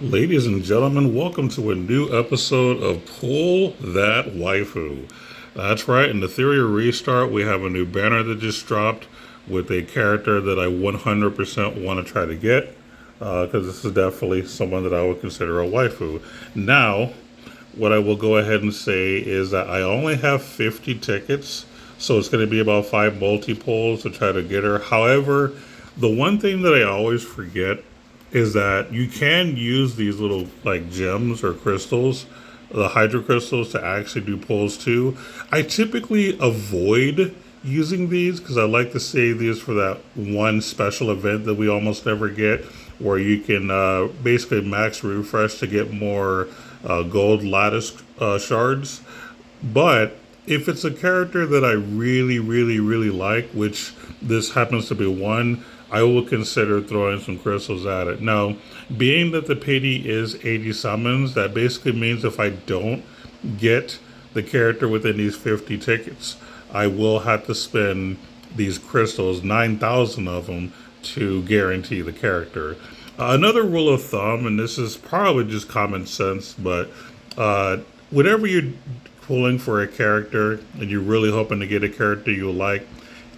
Ladies and gentlemen, welcome to a new episode of Pull That Waifu. That's right, in the Etheria restart, we have a new banner that just dropped with a character that I 100% want to try to get, because this is definitely someone that I would consider a waifu. Now, what I will go ahead and say is that I only have 50 tickets, so it's going to be about 5 multi-pulls to try to get her. However, the one thing that I always forget is that you can use these little like gems or crystals, the hydro crystals, to actually do pulls too. I typically avoid using these because I like to save these for that one special event that we almost never get, where you can basically max refresh to get more gold lattice shards. But if it's a character that I really, really, really like, which this happens to be one, I will consider throwing some crystals at it. Now, being that the pity is 80 summons, that basically means if I don't get the character within these 50 tickets, I will have to spend these crystals, 9,000 of them, to guarantee the character. Another rule of thumb, and this is probably just common sense, but whenever you're pulling for a character and you're really hoping to get a character you like,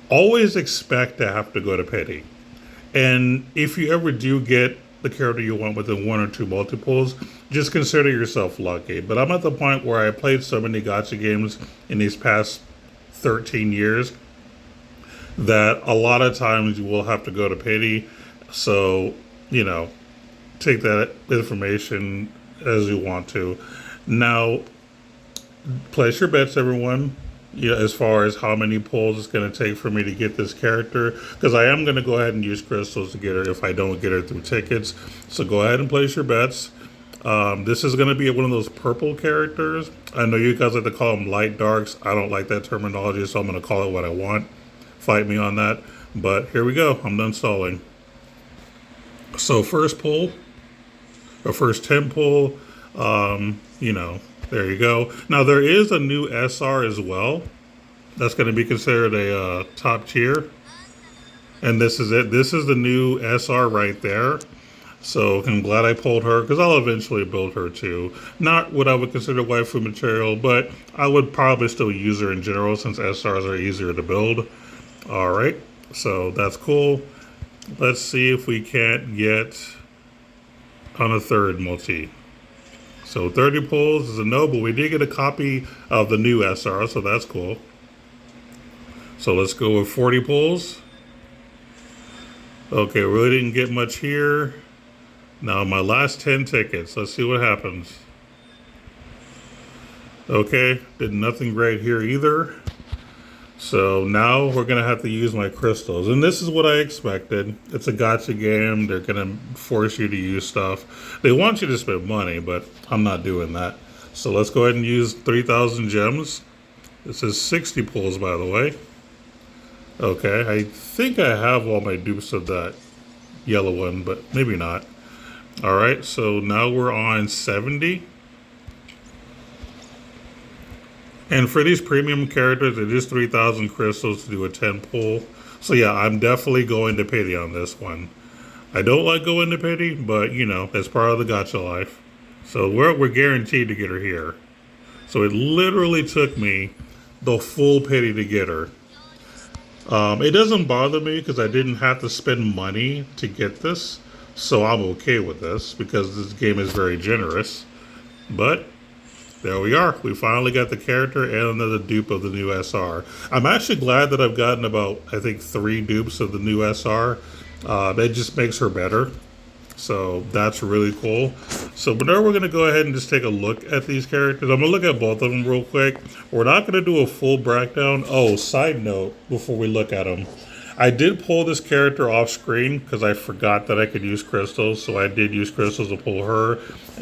always expect to have to go to pity. And if you ever do get the character you want within one or two multiples, just consider yourself lucky. But I'm at the point where I played so many gacha games in these past 13 years that a lot of times you will have to go to pity. So, you know, take that information as you want to. Now, place your bets, everyone. Yeah, as far as how many pulls it's going to take for me to get this character, because I am going to go ahead and use crystals to get her if I don't get her through tickets. So go ahead and place your bets. This is going to be one of those purple characters. I know you guys like to call them light darks. I don't like that terminology, so I'm going to call it what I want. Fight me on that. But here we go. I'm done stalling. So first pull, or first 10 pull, there you go. Now there is a new SR as well. That's going to be considered a top tier. And this is it. This is the new SR right there. So I'm glad I pulled her because I'll eventually build her too. Not what I would consider waifu material, but I would probably still use her in general since SRs are easier to build. All right. So that's cool. Let's see if we can't get on a third multi. So 30 pulls is a no, but we did get a copy of the new SR, so that's cool. So let's go with 40 pulls. Okay, really didn't get much here. Now my last 10 tickets. Let's see what happens. Okay, did nothing great here either. So now we're going to have to use my crystals. And this is what I expected. It's a gacha game. They're going to force you to use stuff. They want you to spend money, but I'm not doing that. So let's go ahead and use 3,000 gems. This is 60 pulls, by the way. Okay, I think I have all my dupes of that yellow one, but maybe not. All right, so now we're on 70. And for these premium characters, it is 3,000 crystals to do a 10 pull. So yeah, I'm definitely going to pity on this one. I don't like going to pity, but that's part of the gacha life. So we're guaranteed to get her here. So it literally took me the full pity to get her. It doesn't bother me because I didn't have to spend money to get this. So I'm okay with this because this game is very generous. But there we are. We finally got the character and another dupe of the new SR. I'm actually glad that I've gotten about, I think, 3 dupes of the new SR. That just makes her better. So that's really cool. So now we're going to go ahead and just take a look at these characters. I'm going to look at both of them real quick. We're not going to do a full breakdown. Oh, side note, before we look at them. I did pull this character off screen because I forgot that I could use crystals. So I did use crystals to pull her.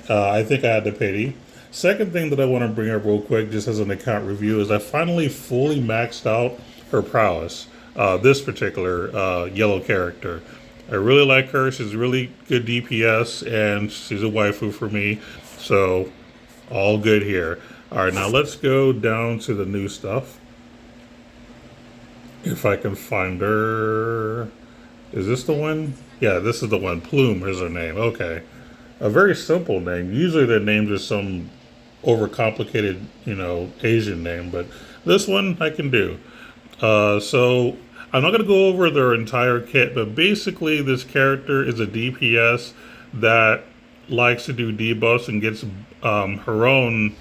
I think I had to pity. Second thing that I want to bring up real quick, just as an account review, is I finally fully maxed out her prowess. This particular yellow character. I really like her. She's really good DPS, and she's a waifu for me. So, all good here. All right, now let's go down to the new stuff. If I can find her. Is this the one? Yeah, this is the one. Plume is her name. Okay. a very simple name. Usually their names are some overcomplicated, Asian name, but this one I can do. So I'm not going to go over their entire kit, but basically this character is a DPS that likes to do debuffs and gets her own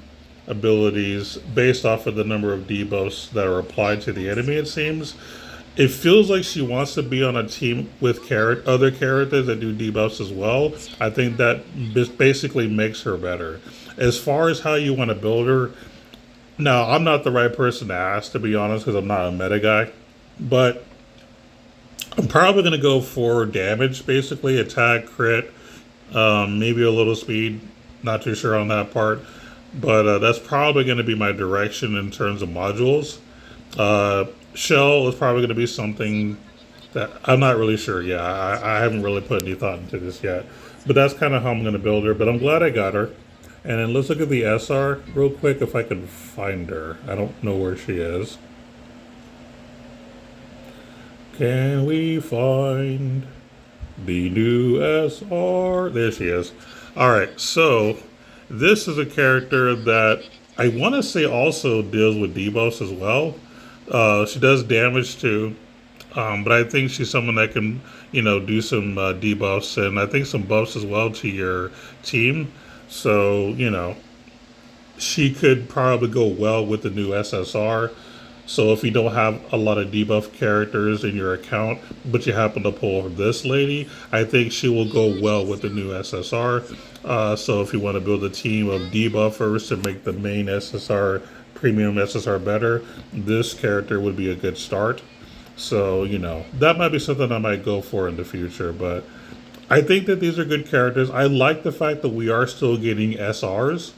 abilities based off of the number of debuffs that are applied to the enemy, it seems. It feels like she wants to be on a team with other characters that do debuffs as well. I think that basically makes her better. As far as how you want to build her, now I'm not the right person to ask, to be honest, because I'm not a meta guy. But I'm probably going to go for damage, basically attack, crit, maybe a little speed. Not too sure on that part, but that's probably going to be my direction in terms of modules. Shell is probably going to be something that I'm not really sure. Yeah, I haven't really put any thought into this yet, but that's kind of how I'm going to build her. But I'm glad I got her. And then let's look at the SR real quick if I can find her. I don't know where she is. Can we find the new SR? There she is. Alright, so this is a character that I want to say also deals with debuffs as well. She does damage too, but I think she's someone that can, do some debuffs and I think some buffs as well to your team. So, she could probably go well with the new SSR. So if you don't have a lot of debuff characters in your account, but you happen to pull this lady, I think she will go well with the new SSR. So if you want to build a team of debuffers to make the main SSR, premium SSR better, this character would be a good start. So, that might be something I might go for in the future, but I think that these are good characters. I like the fact that we are still getting SRs,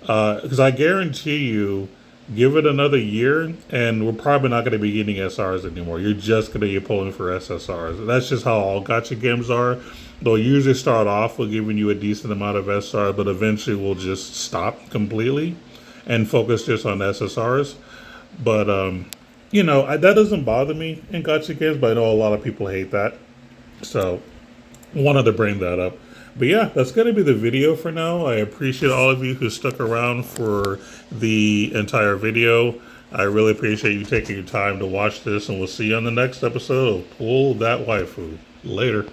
because I guarantee you, give it another year, and we're probably not going to be getting SRs anymore. You're just going to be pulling for SSRs. That's just how all gacha games are. They'll usually start off with giving you a decent amount of SR, but eventually we'll just stop completely and focus just on SSRs. But, that doesn't bother me in gacha games, but I know a lot of people hate that. So, wanted to bring that up. But yeah, that's going to be the video for now. I appreciate all of you who stuck around for the entire video. I really appreciate you taking your time to watch this, and we'll see you on the next episode of Pull That Waifu. Later.